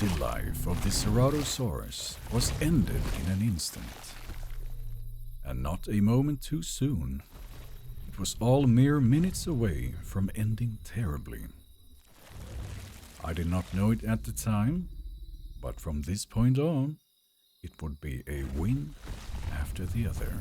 The life of the Ceratosaurus was ended in an instant. And not a moment too soon. It was all mere minutes away from ending terribly. I did not know it at the time, but from this point on, it would be a win after the other.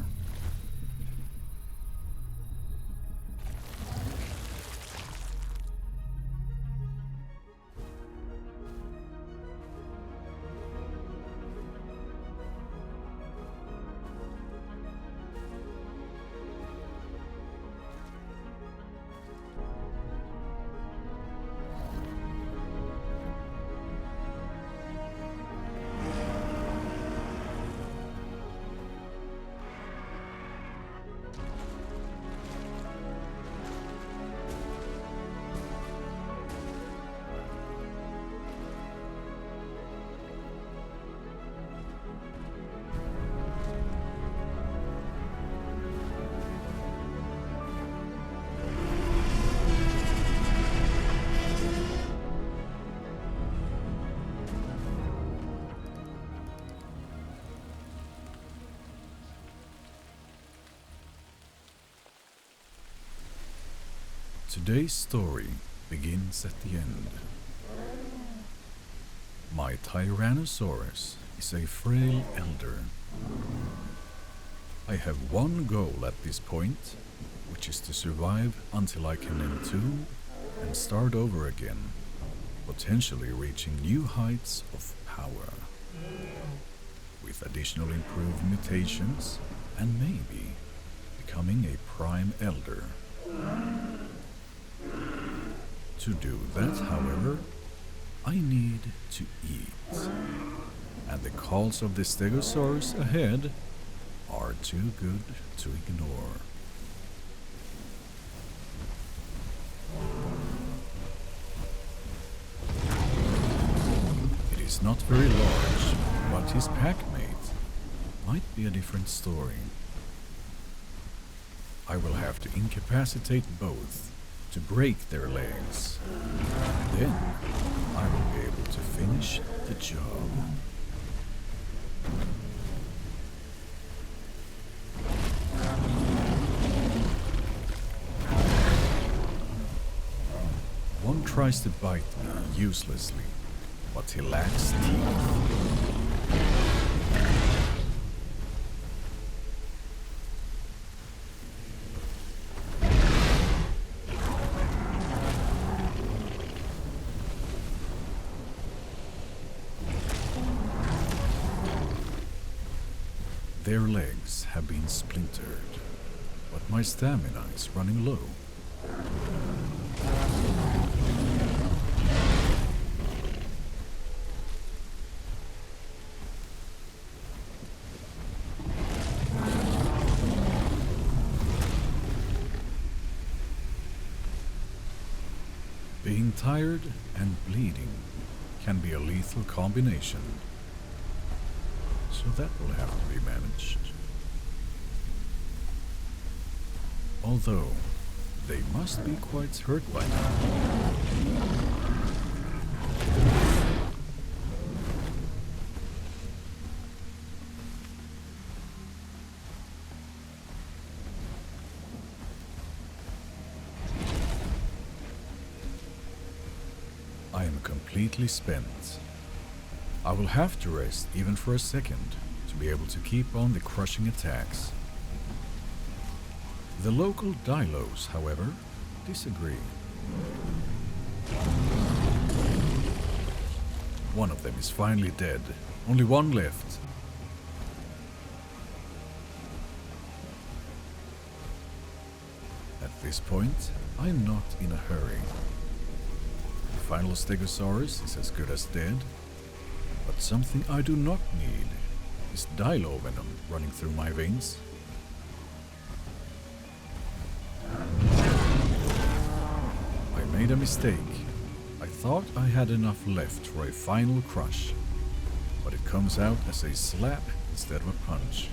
Today's story begins at the end. My Tyrannosaurus is a frail elder. I have one goal at this point, which is to survive until I can entomb and start over again, potentially reaching new heights of power. With additional improved mutations and maybe becoming a prime elder. To do that, however, I need to eat, and the calls of the Stegosaurus ahead are too good to ignore. It is not very large, but his packmate might be a different story. I will have to incapacitate both to break their legs. Then I will be able to finish the job. One tries to bite me uselessly, but he lacks teeth. Their legs have been splintered, but my stamina is running low. Being tired and bleeding can be a lethal combination. So that will have to be managed. Although, they must be quite hurt by now. I am completely spent. I will have to rest even for a second to be able to keep on the crushing attacks. The local dilos, however, disagree. One of them is finally dead, only one left. At this point, I am not in a hurry. The final Stegosaurus is as good as dead. But something I do not need is dilo venom running through my veins. I made a mistake. I thought I had enough left for a final crush, but it comes out as a slap instead of a punch.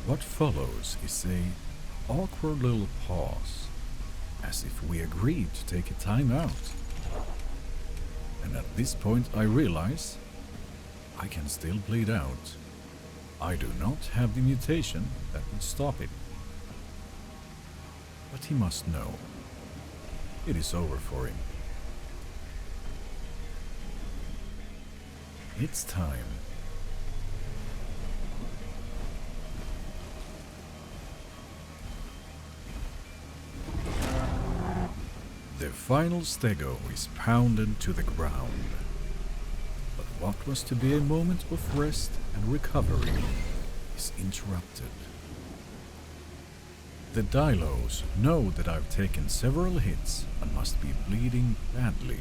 What follows is a awkward little pause, as if we agreed to take a time out. And at this point I realize I can still bleed out. I do not have the mutation that would stop it. But he must know. It is over for him. It's time. The final stego is pounded to the ground. But what was to be a moment of rest and recovery is interrupted. The Dilos know that I've taken several hits and must be bleeding badly.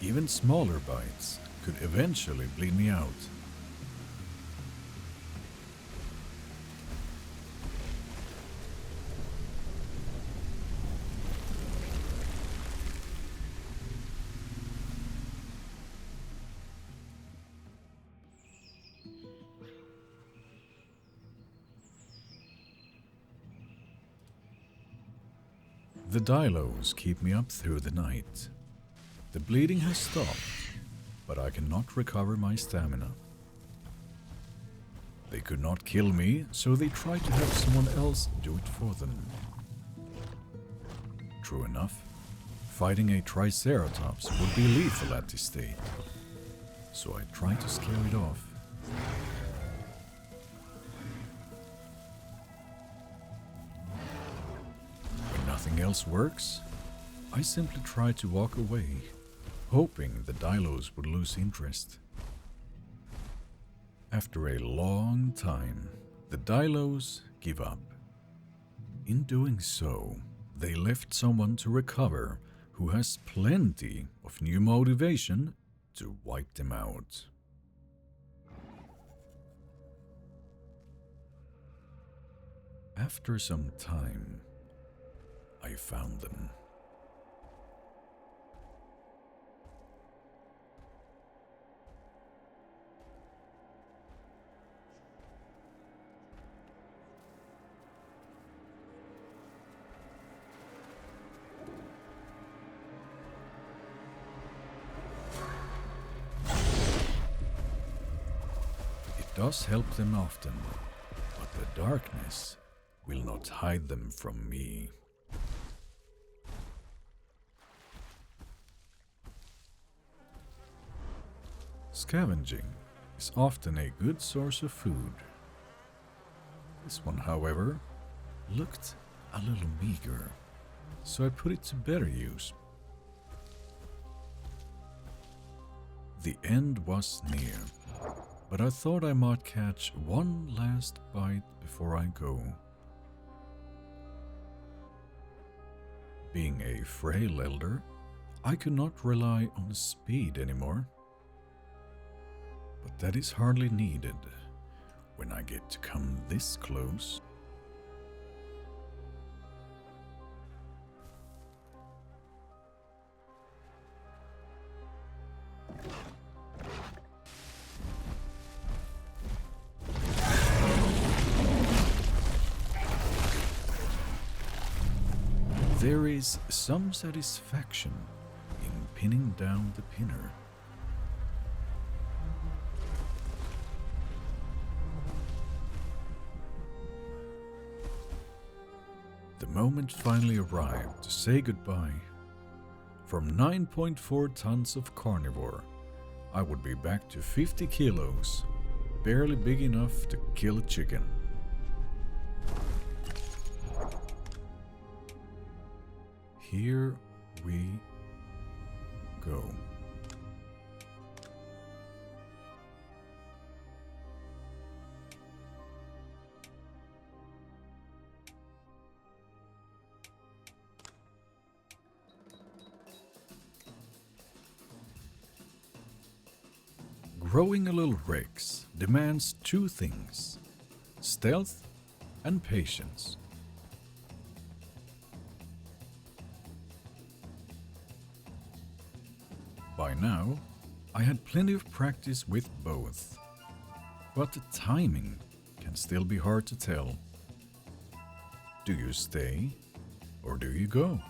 Even smaller bites could eventually bleed me out. The Dilos keep me up through the night. The bleeding has stopped, but I cannot recover my stamina. They could not kill me, so they try to have someone else do it for them. True enough, fighting a Triceratops would be lethal at this stage, so I try to scare it off. When nothing else works, I simply try to walk away, hoping the Dilos would lose interest. After a long time, the Dilos give up. In doing so, they left someone to recover who has plenty of new motivation to wipe them out. After some time, I found them. It does help them often, but the darkness will not hide them from me. Scavenging is often a good source of food. This one, however, looked a little meager, so I put it to better use. The end was near, but I thought I might catch one last bite before I go. Being a frail elder, I could not rely on speed anymore. But that is hardly needed when I get to come this close. There is some satisfaction in pinning down the pinner. The moment finally arrived to say goodbye. From 9.4 tons of carnivore, I would be back to 50 kilos, barely big enough to kill a chicken. Here we go. Growing a little Rex demands two things: stealth and patience. By now, I had plenty of practice with both, but the timing can still be hard to tell. Do you stay or do you go?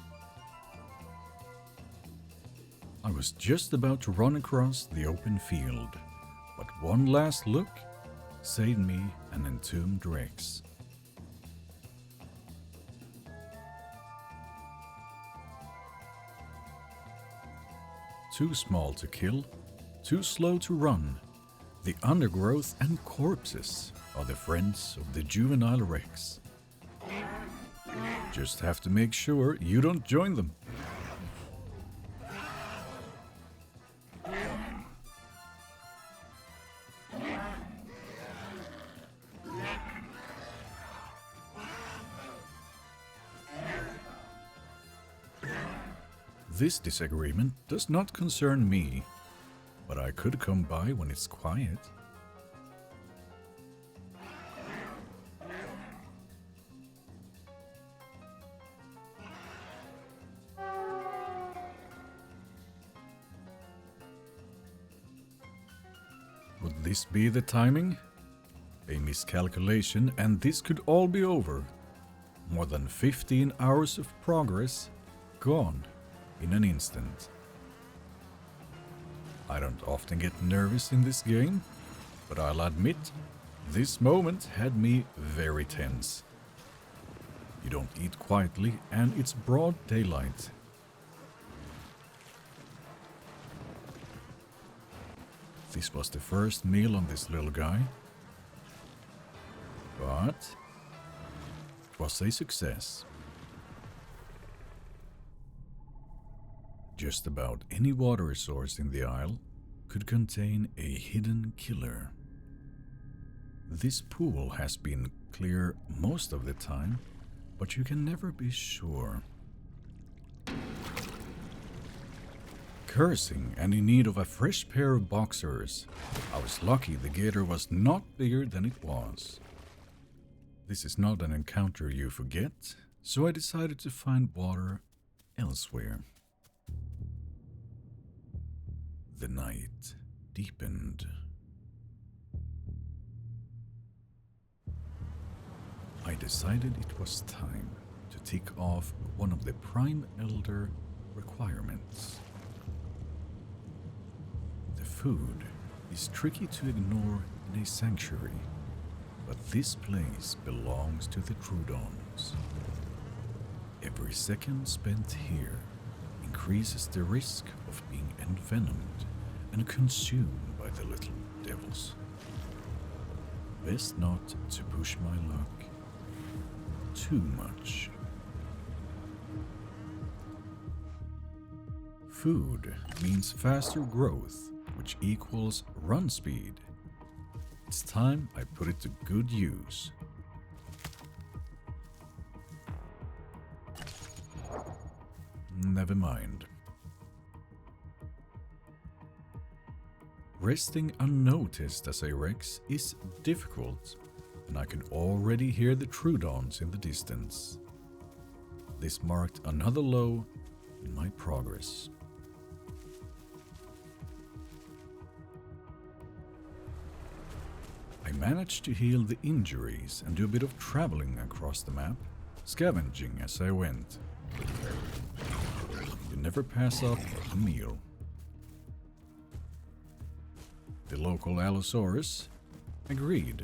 I was just about to run across the open field, but one last look saved me an entombed Rex. Too small to kill, too slow to run, the undergrowth and corpses are the friends of the juvenile Rex. Just have to make sure you don't join them. This disagreement does not concern me, but I could come by when it's quiet. Would this be the timing? A miscalculation and this could all be over. More than 15 hours of progress gone in an instant. I don't often get nervous in this game, but I'll admit, this moment had me very tense. You don't eat quietly and it's broad daylight. This was the first meal on this little guy, but it was a success. Just about any water source in the isle could contain a hidden killer. This pool has been clear most of the time, but you can never be sure. Cursing and in need of a fresh pair of boxers, I was lucky the gator was not bigger than it was. This is not an encounter you forget, so I decided to find water elsewhere. The night deepened. I decided it was time to tick off one of the Prime Elder requirements. The food is tricky to ignore in a sanctuary, but this place belongs to the Troodons. Every second spent here increases the risk of being envenomed and consumed by the little devils. Best not to push my luck too much. Food means faster growth, which equals run speed. It's time I put it to good use. Never mind. Resting unnoticed as a Rex is difficult, and I can already hear the Troodons in the distance. This marked another low in my progress. I managed to heal the injuries and do a bit of traveling across the map, scavenging as I went. You never pass up a meal. The local Allosaurus agreed.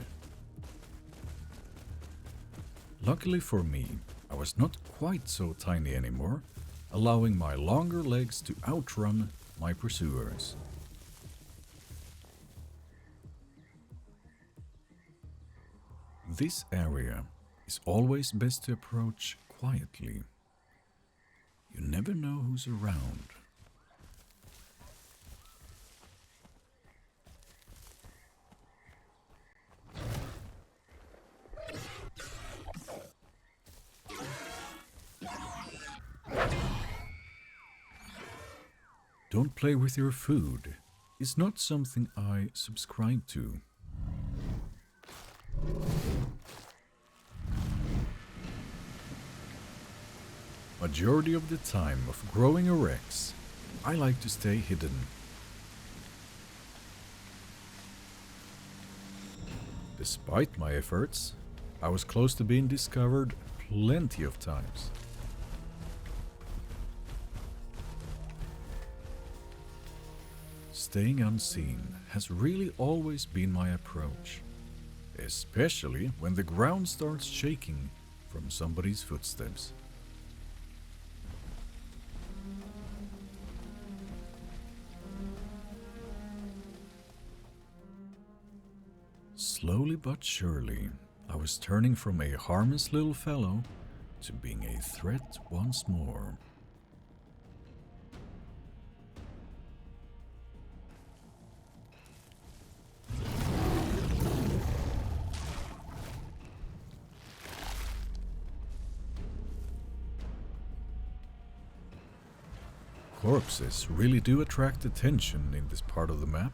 Luckily for me, I was not quite so tiny anymore, allowing my longer legs to outrun my pursuers. This area is always best to approach quietly. You never know who's around. Don't play with your food. It's not something I subscribe to. Majority of the time of growing a Rex, I like to stay hidden. Despite my efforts, I was close to being discovered plenty of times. Staying unseen has really always been my approach, especially when the ground starts shaking from somebody's footsteps. Slowly but surely, I was turning from a harmless little fellow to being a threat once more. Corpses really do attract attention in this part of the map.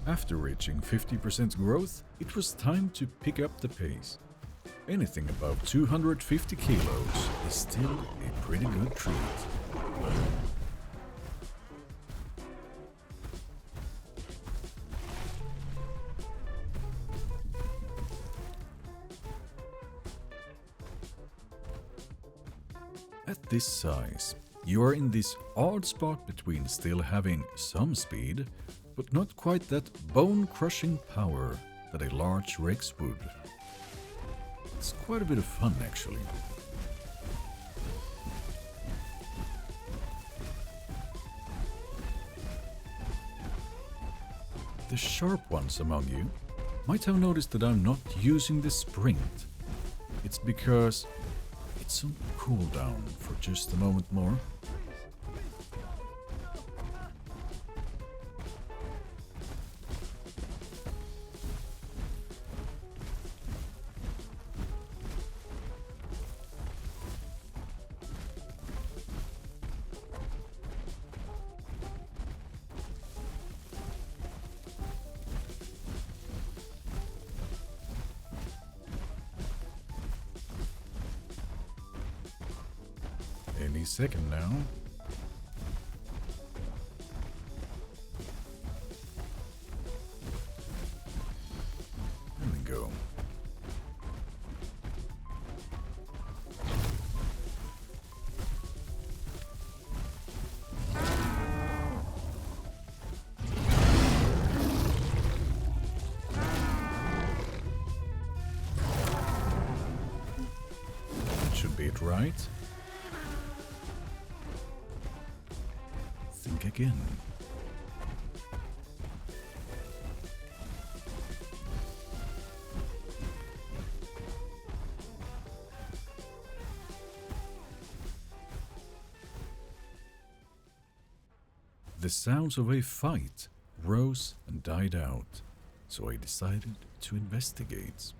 After reaching 50% growth, it was time to pick up the pace. Anything above 250 kilos is still a pretty good treat. At this size, you are in this odd spot between still having some speed, but not quite that bone-crushing power that a large Rex would. It's quite a bit of fun, actually. The sharp ones among you might have noticed that I'm not using the sprint. It's because it's on cooldown for just a moment more. Any second now. There we go. That should be it, right? Think again. The sounds of a fight rose and died out, so I decided to investigate.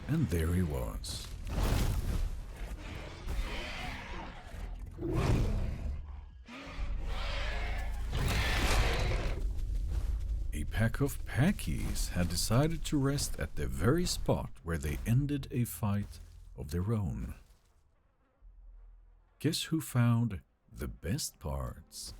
And there he was. A pack of packies had decided to rest at the very spot where they ended a fight of their own. Guess who found the best parts?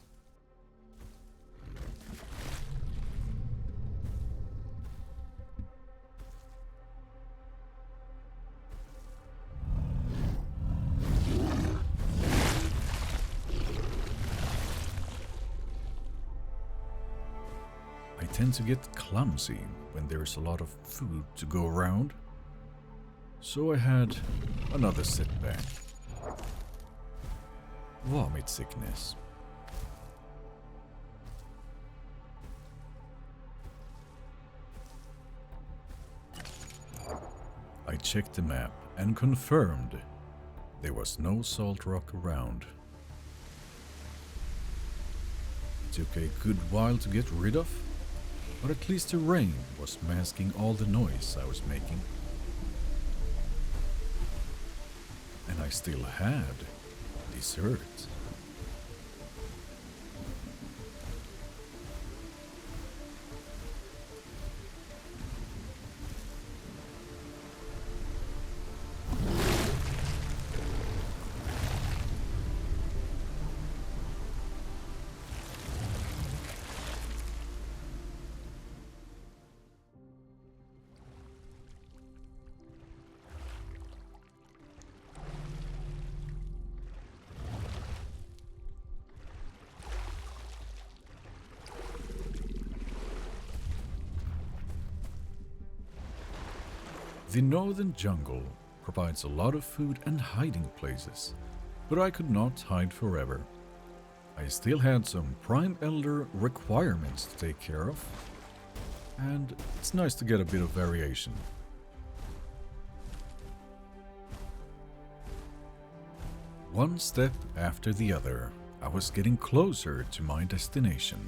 I tend to get clumsy when there's a lot of food to go around, so I had another setback. Vomit sickness. I checked the map and confirmed there was no salt rock around. It took a good while to get rid of, but at least the rain was masking all the noise I was making. And I still had dessert. The northern jungle provides a lot of food and hiding places, but I could not hide forever. I still had some Prime Elder requirements to take care of, and it's nice to get a bit of variation. One step after the other, I was getting closer to my destination.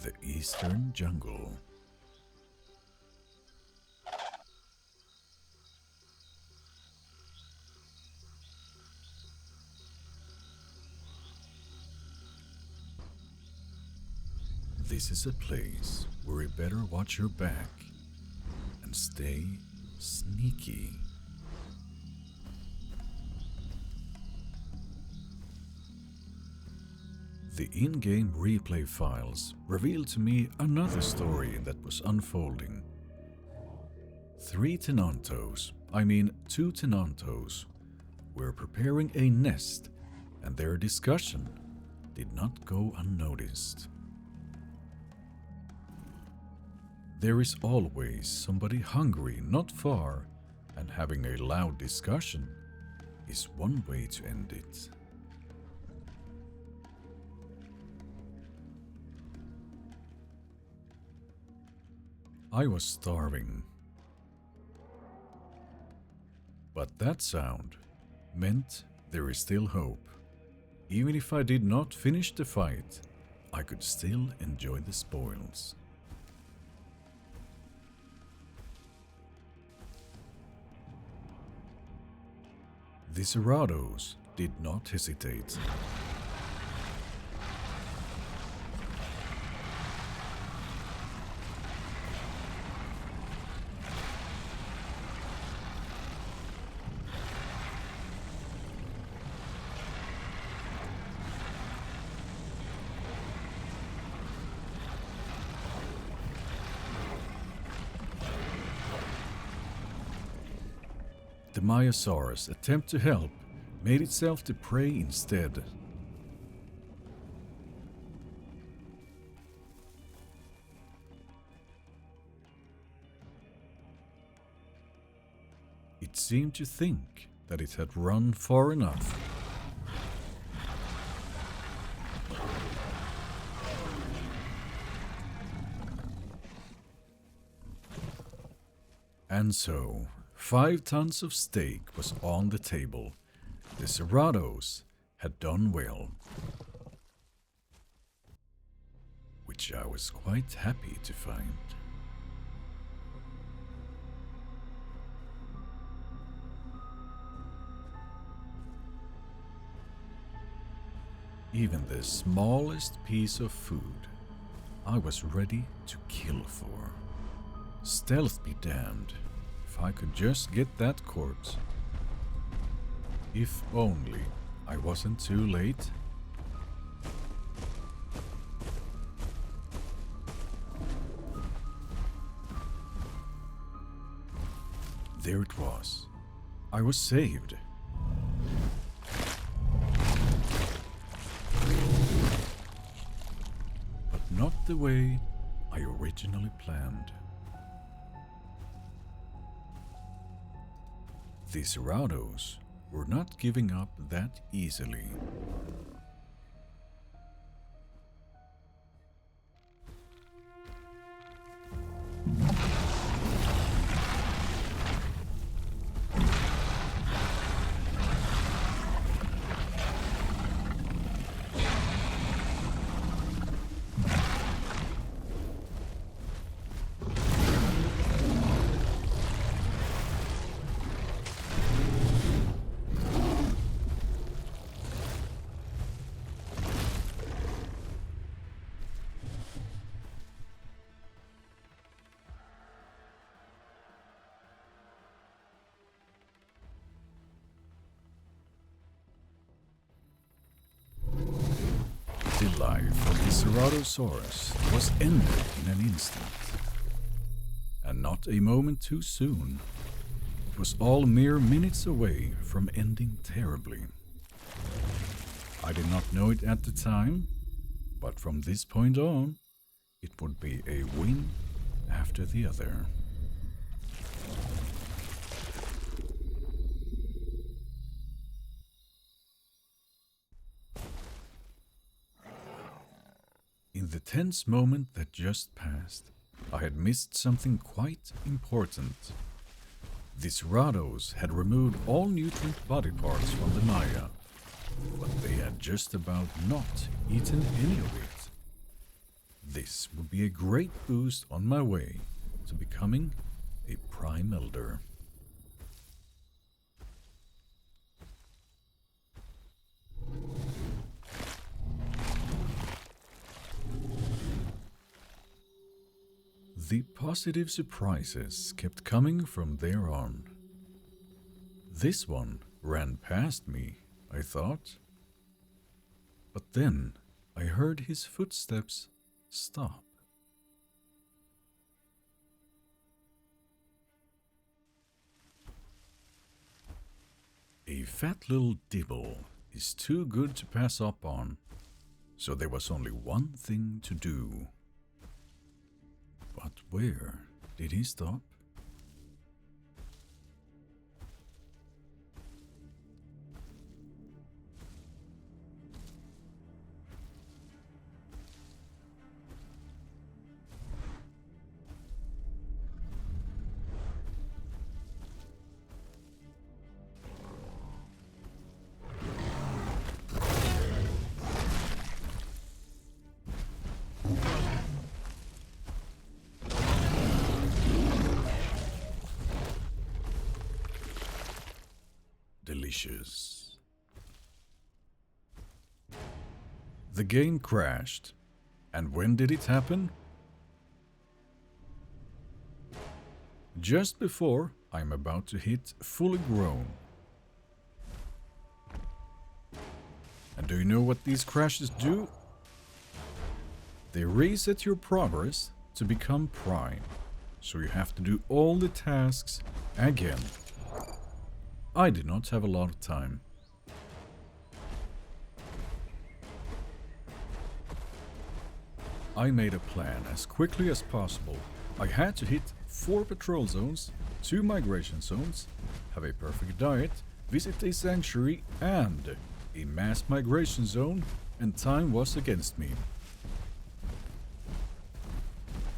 The eastern jungle. This is a place where you better watch your back and stay sneaky. The in-game replay files revealed to me another story that was unfolding. Two Tenantos, were preparing a nest, and their discussion did not go unnoticed. There is always somebody hungry not far, and having a loud discussion is one way to end it. I was starving. But that sound meant there is still hope. Even if I did not finish the fight, I could still enjoy the spoils. The Cerrados did not hesitate. The Myosaurus' attempt to help made itself the prey instead. It seemed to think that it had run far enough. And so, 5 tons of steak was on the table. The Cerrados had done well, which I was quite happy to find. Even the smallest piece of food I was ready to kill for. Stealth be damned. If I could just get that corpse. If only I wasn't too late. There it was. I was saved. But not the way I originally planned. The Cerrados were not giving up that easily. The life of the Ceratosaurus was ended in an instant. And not a moment too soon. It was all mere minutes away from ending terribly. I did not know it at the time, but from this point on, it would be a win after the other. In the tense moment that just passed, I had missed something quite important. The Cerratos had removed all nutrient body parts from the Maya, but they had just about not eaten any of it. This would be a great boost on my way to becoming a Prime Elder. The positive surprises kept coming from there on. This one ran past me, I thought. But then I heard his footsteps stop. A fat little dibble is too good to pass up on, so there was only one thing to do. But where did he stop? Delicious. The game crashed. And when did it happen? Just before I'm about to hit fully grown. And do you know what these crashes do? They reset your progress to become Prime, so you have to do all the tasks again. I did not have a lot of time. I made a plan as quickly as possible. I had to hit 4 patrol zones, 2 migration zones, have a perfect diet, visit a sanctuary and a mass migration zone, and time was against me.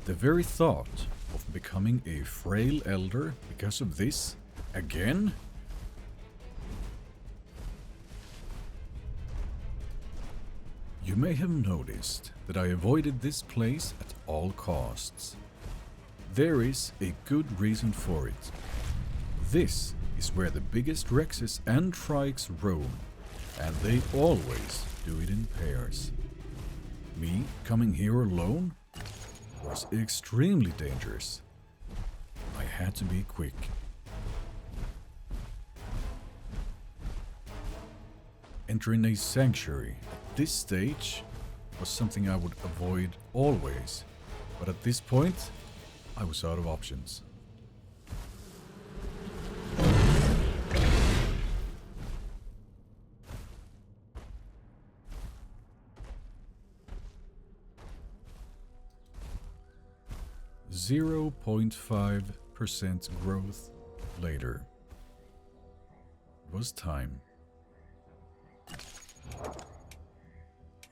The very thought of becoming a frail elder because of this, again? You may have noticed that I avoided this place at all costs. There is a good reason for it. This is where the biggest Rexes and Trikes roam, and they always do it in pairs. Me coming here alone was extremely dangerous. I had to be quick. Entering a sanctuary at this stage was something I would avoid always, but at this point, I was out of options. .5% growth later. It was time.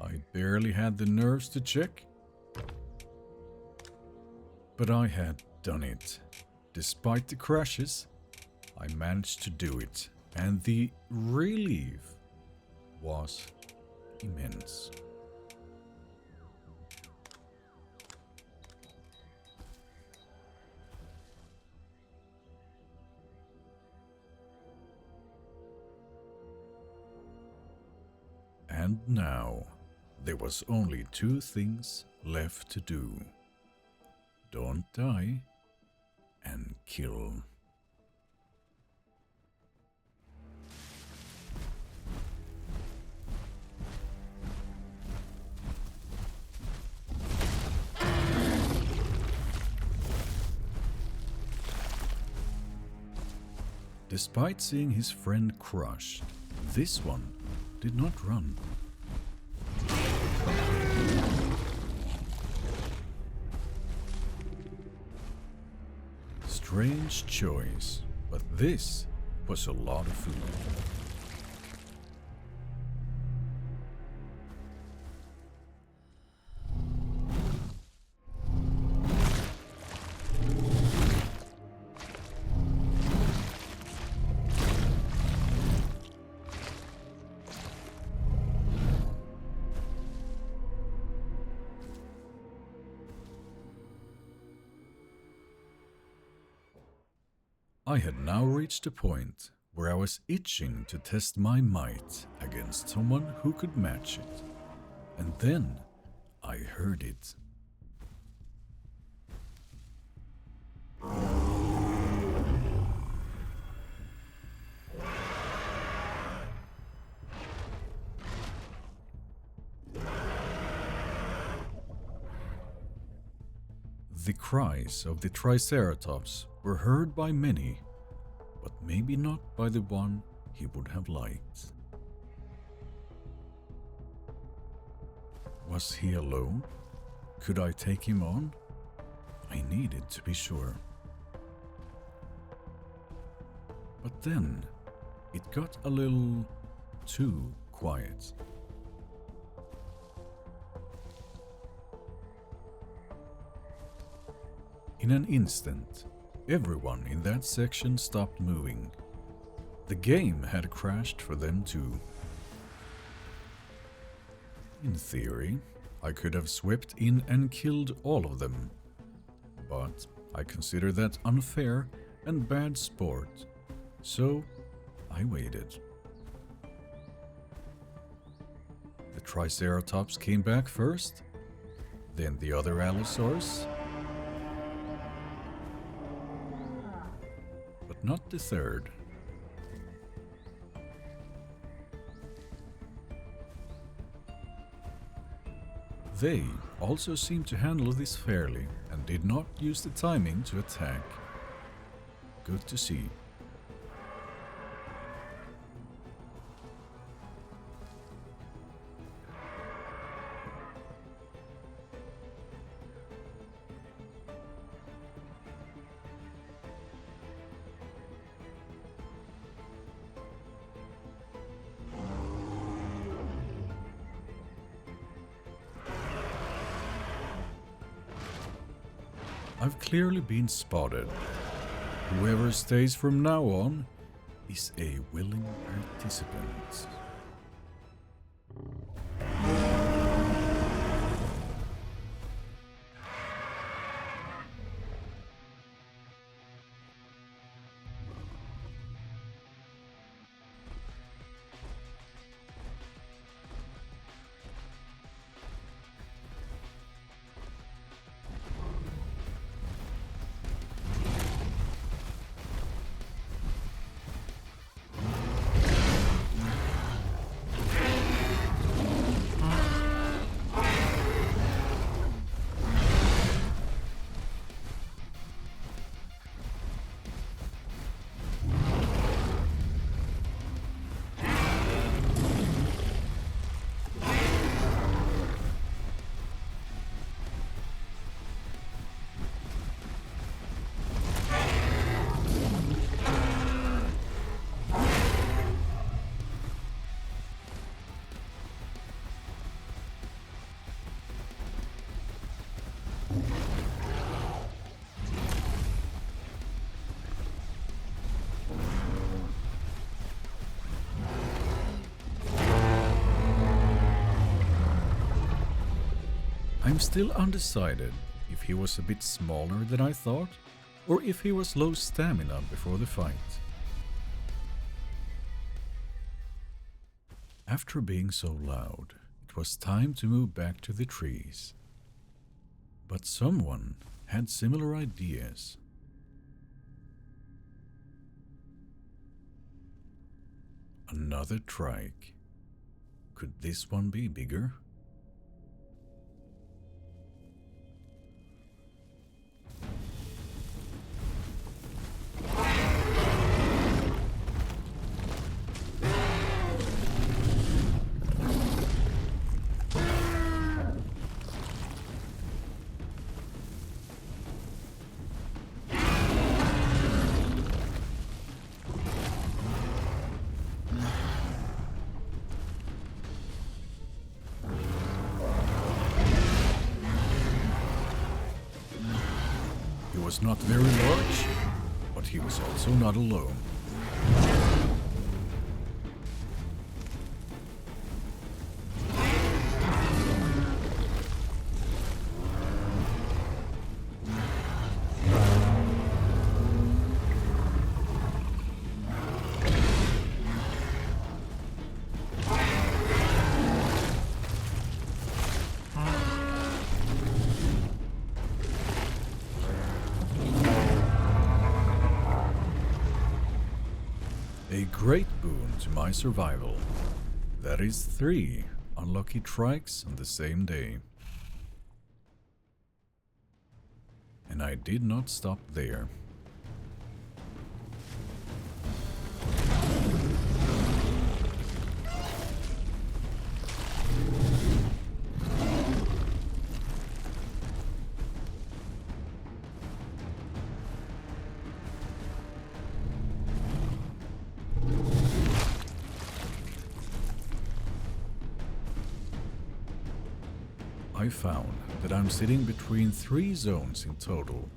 I barely had the nerves to check, but I had done it. Despite the crashes, I managed to do it, and the relief was immense. And now, there was only 2 things left to do. Don't die, and kill. Despite seeing his friend crushed, this one did not run. Strange choice, but this was a lot of food. I had now reached a point where I was itching to test my might against someone who could match it. And then I heard it. The cries of the Triceratops were heard by many, but maybe not by the one he would have liked. Was he alone? Could I take him on? I needed to be sure. But then it got a little too quiet. In an instant, everyone in that section stopped moving. The game had crashed for them too. In theory, I could have swept in and killed all of them, but I consider that unfair and bad sport, so I waited. The Triceratops came back first, then the other Allosaurus, but not the third. They also seemed to handle this fairly and did not use the timing to attack. Good to see. I've clearly been spotted. Whoever stays from now on is a willing participant. I'm still undecided if he was a bit smaller than I thought, or if he was low stamina before the fight. After being so loud, it was time to move back to the trees. But someone had similar ideas. Another trike. Could this one be bigger? was not very large, but he was also not alone. A great boon to my survival. That is 3 unlucky trikes on the same day. And I did not stop there. I found that I'm sitting between 3 zones in total,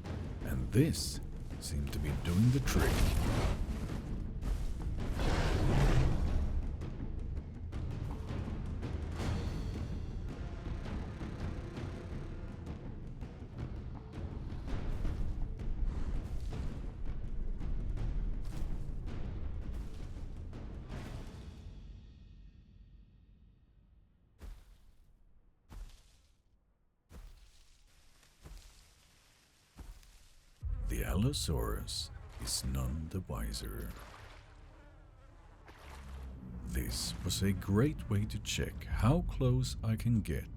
and this seemed to be doing the trick. The Allosaurus is none the wiser. This was a great way to check how close I can get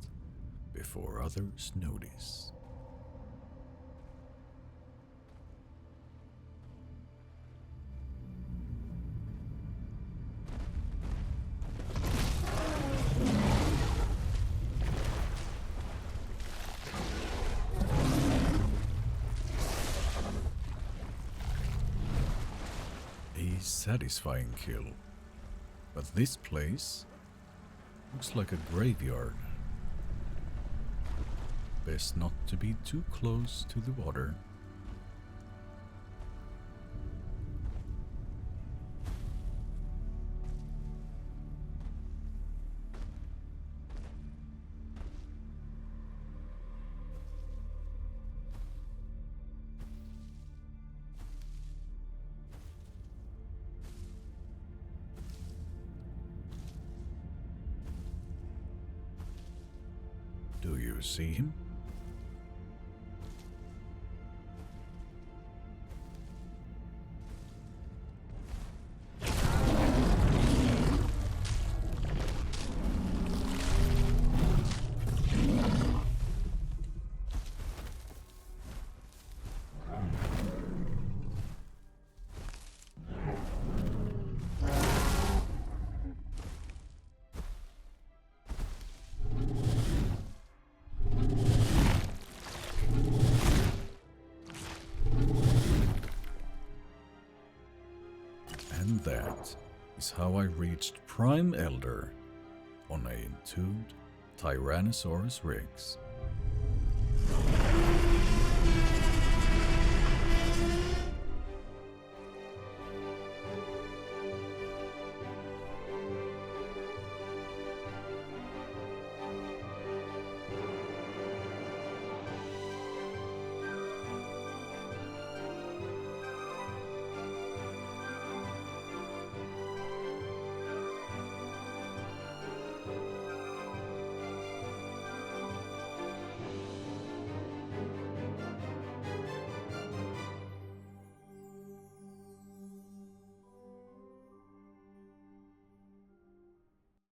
before others notice. A satisfying kill, but this place looks like a graveyard. Best not to be too close to the water. Do you see him? And that is how I reached Prime Elder on a Entombed Tyrannosaurus Rex.